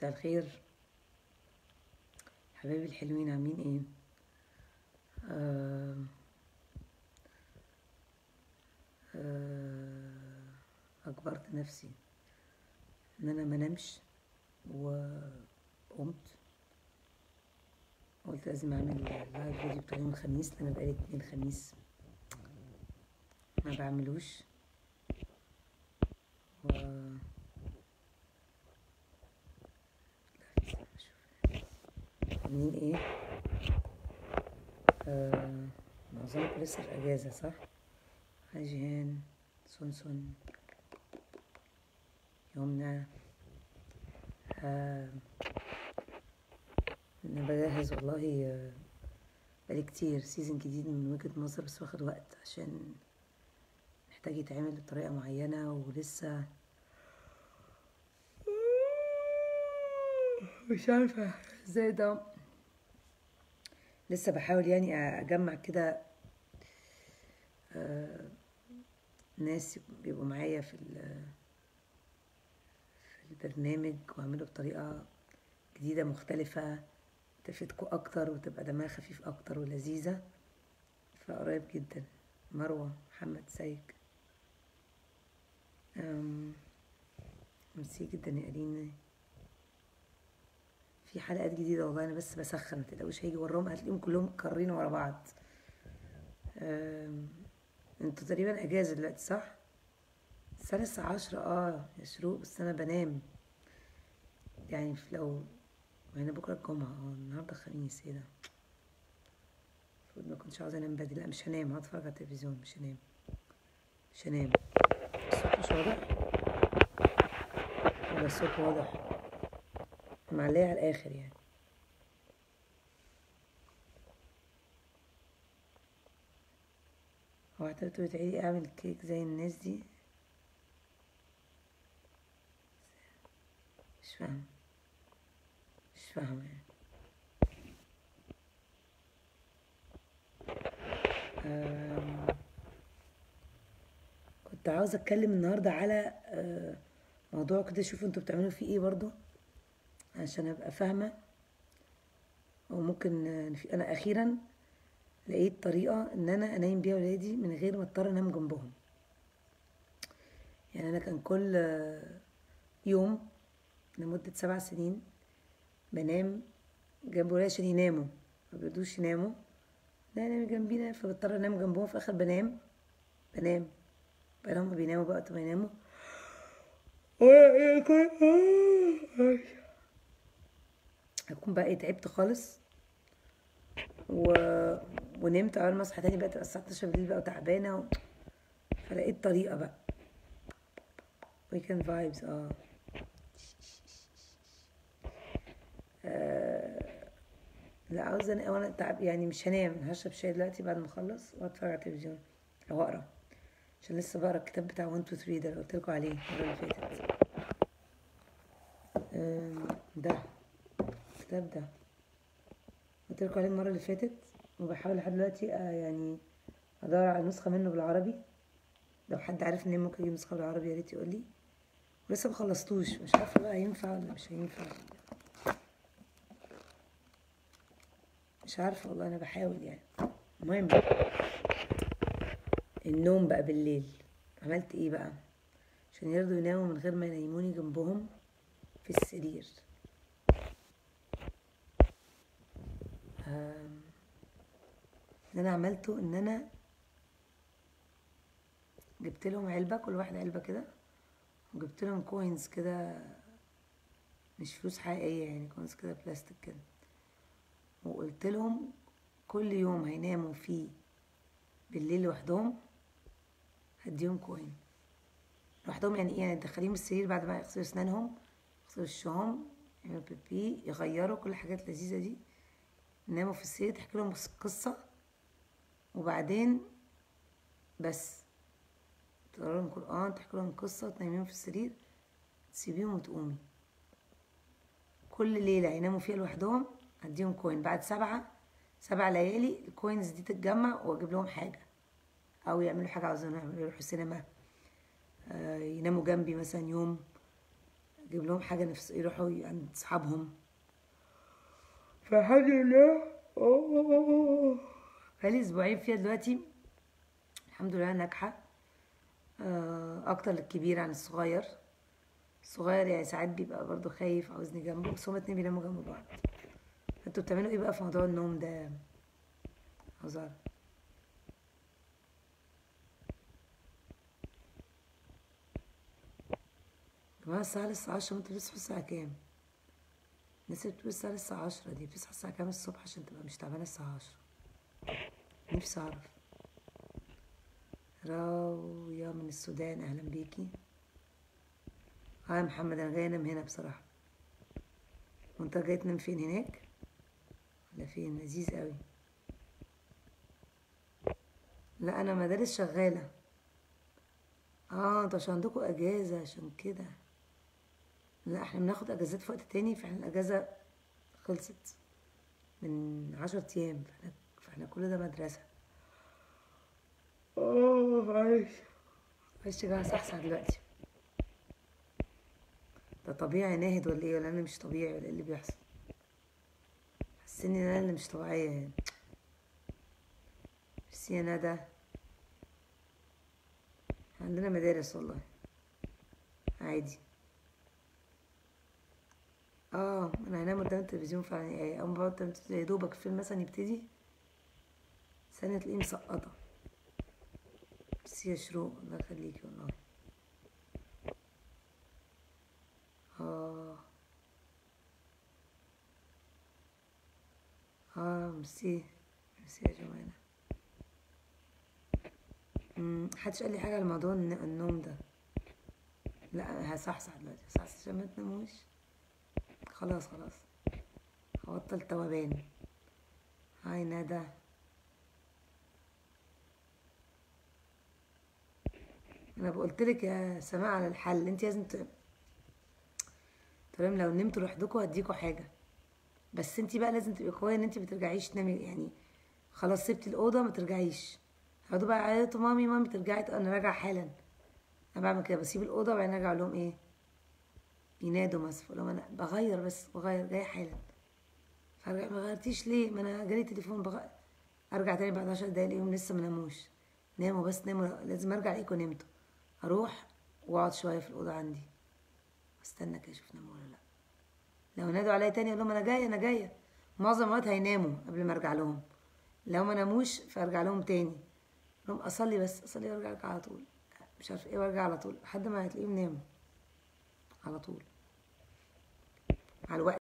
مساء الخير حبايبي الحلوين، عاملين ايه؟ آه اجبرت نفسي ان انا منامش، وقمت قلت لازم اعمل لايف فيديو بتاع يوم الخميس، لان بقالي 2 خميس ما بعملوش. و عاملين ايه؟ معظمكم لسه في اجازه صح؟ هاي جيهان، سونسون، يومنا. انا بجهز والله. بقالي كتير سيزن جديد من وجهة نظر، بس واخد وقت عشان محتاج يتعمل بطريقة معينة، ولسه مش عارفة ازاي ده. لسه بحاول يعني اجمع كده ناس بيبقوا معايا في البرنامج، واعمله بطريقة جديدة مختلفة تفيدكوا اكتر وتبقى دمها خفيف اكتر ولذيذة. فقريب جدا. مروة محمد سيك، ميرسي جدا يا قرينة. في حلقات جديدة والله، انا بس بسخن، متقلقوش هيجي وراهم هتلاقيهم كلهم مكررين ورا بعض. انتوا تقريبا اجازة دلوقتي صح؟ الساعة لسه 10 يا شروق، بس انا بنام يعني. لو يعني بكرة الجمعة، النهاردة خميس، ايه ده؟ المفروض ما كنتش عاوزة انام بدري. لا مش هنام، هتفرج على التلفزيون، مش هنام. الصوت مش واضح ولا الصوت واضح؟ معلية على الاخر يعني. هو اعتبرتوا بتعيدي اعمل كيك زي الناس دي؟ مش فاهمة يعني. كنت عاوزة اتكلم النهاردة على موضوع كده، شوفوا انتوا بتعملوا فيه ايه برضو عشان ابقى فاهمة. وممكن انا اخيرا لقيت طريقة ان انا انام بيها ولادي من غير ما اضطر انام جنبهم. يعني انا كان كل يوم لمدة 7 سنين بنام جنب ولادي عشان يناموا، ما بيرضوش يناموا، لا نام جنبينا، فبضطر انام جنبهم. في الاخر بنام بقى هما بيناموا بقى وقت ما يناموا. اكون بقى تعبت خالص و... ونمت. اول ما اصحى تاني بقى تبقى الساعه 12 بالليل بقى وتعبانه فلقيت طريقه بقى. ويكند فايبز. لا عاوزه انا وانا تعب يعني. مش هنام، هشرب شاي دلوقتي بعد ما اخلص واتفرج على التلفزيون او اقرا، عشان لسه بقرا الكتاب بتاع 1 2 3 ده اللي قلت لكم عليه المره اللي فاتت. ده الكتاب ده قلت لكم عليه المره اللي فاتت، وبحاول لحد دلوقتي يعني ادور على نسخه منه بالعربي. لو حد عارف ان ممكن اجيب نسخه بالعربي يا ريت يقول لي. ولسه مخلصتوش، مش عارفه بقى هينفع ولا مش هينفع. مش عارفه والله، انا بحاول يعني. المهم النوم بقى بالليل، عملت ايه بقى عشان يرضوا يناموا من غير ما ينيموني جنبهم في السرير؟ اللي انا عملته ان انا جبت لهم علبه، كل واحده علبه كده، وجبت لهم كوينز كده، مش فلوس حقيقيه يعني، كوينز كده بلاستيك كده، وقلت لهم كل يوم هيناموا فيه بالليل لوحدهم هديهم كوين لوحدهم. يعني ايه؟ يعني تدخليهم السرير بعد ما يغسلوا اسنانهم، يغسلوا وشهم، يعملوا بيبي، يغيروا كل الحاجات اللذيذه دي، يناموا في السرير، تحكي لهم قصه، وبعدين بس تقرا لهم قران، تحكي لهم قصه، وتنيميهم في السرير، تسيبيهم وتقومي. كل ليله يناموا فيها لوحدهم هديهم كوين. بعد 7 ليالي الكوينز دي تتجمع واجيب لهم حاجه، او يعملوا حاجه عاوزينها، يروحوا سينما، يناموا جنبي مثلا يوم، اجيب لهم حاجه نفس يروحوا عند اصحابهم. فالحمد لله بقالي اسبوعين فيها دلوقتي، الحمد لله ناجحه. اكتر للكبير عن الصغير. الصغير يعني ساعات بيبقى برضو خايف عاوزني جنبه، بس هما اتنين بيناموا جنب بعض. انتوا بتعملوا ايه بقى في موضوع النوم ده؟ هزار. جماعة الساعة لسه 10، وانتوا بتصحوا الساعة كام؟ الناس اللي بتقول الساعة لسه 10 دي بتصحى الساعة كام الصبح عشان تبقى مش تعبانة الساعة 10؟ نفسي اعرف. راوية من السودان، اهلا بيكي. اه يا محمد، انا جاية انام هنا بصراحة. وانت جاي تنام فين، هناك ولا فين؟ لذيذ قوي. لا انا مدارس شغالة. اه انتوا عشان عندكوا اجازة عشان كده. لا احنا بناخد اجازات في وقت تاني، فاحنا الاجازة خلصت من 10 ايام، فاحنا كل ده مدرسة. معلش. معلش يا جماعة، صحصح دلوقتي. ده طبيعي ناهد ولا ايه؟ ولا انا مش طبيعي ولا ايه اللي بيحصل؟ حاسين ان انا اللي مش طبيعية يعني. بس يا ندى، عندنا مدارس والله عادي. اه انا هنام قدام التلفزيون فعلا، يعني اول ما بقعد قدام التلفزيون يا دوبك الفيلم مثلا يبتدي ثانية تلاقيه مسقطة. بس يا شروق الله يخليكي والله. اه اه ميرسي. ميرسي يا جماعة. محدش قال لي حاجة على موضوع النوم ده. لا هصحصح دلوقتي، هصحصح عشان ما تناموش. خلاص خلاص، هبطل توبان. هاي ندى. انا قلتلك يا سماء على الحل، انت لازم تمام. لو نمتوا لوحدكوا هديكوا حاجة، بس انت بقى لازم تبقي قوية ان انت بترجعيش تنامي يعني. خلاص سبتي الأوضة ما ترجعيش. هيقعدوا بقى يعيطوا مامي مامي ترجعي، انا راجعة حالا. انا بعمل كده، بسيب الأوضة وبعدين ارجع لهم ايه، ينادوا مثلا، فلو انا بغير بس بغير جاي حالا. فارجع ما غيرتيش ليه؟ ما انا جالي تليفون ارجع تاني بعد 10 دقايق الاقيهم لسه ما ناموش. ناموا بس ناموا، لازم ارجع الاقيكم نمتوا. اروح واقعد شويه في الاوضه عندي، استنى كده اشوف ناموا ولا لا. لو نادوا عليا تاني اقول لهم انا جايه انا جايه. معظم الوقت هيناموا قبل ما ارجع لهم. لو ما ناموش فارجع لهم تاني، لهم اصلي بس اصلي وارجع لك على طول. مش عارف ايه، وارجع على طول لحد ما هتلاقيهم ناموا على طول على الوقت.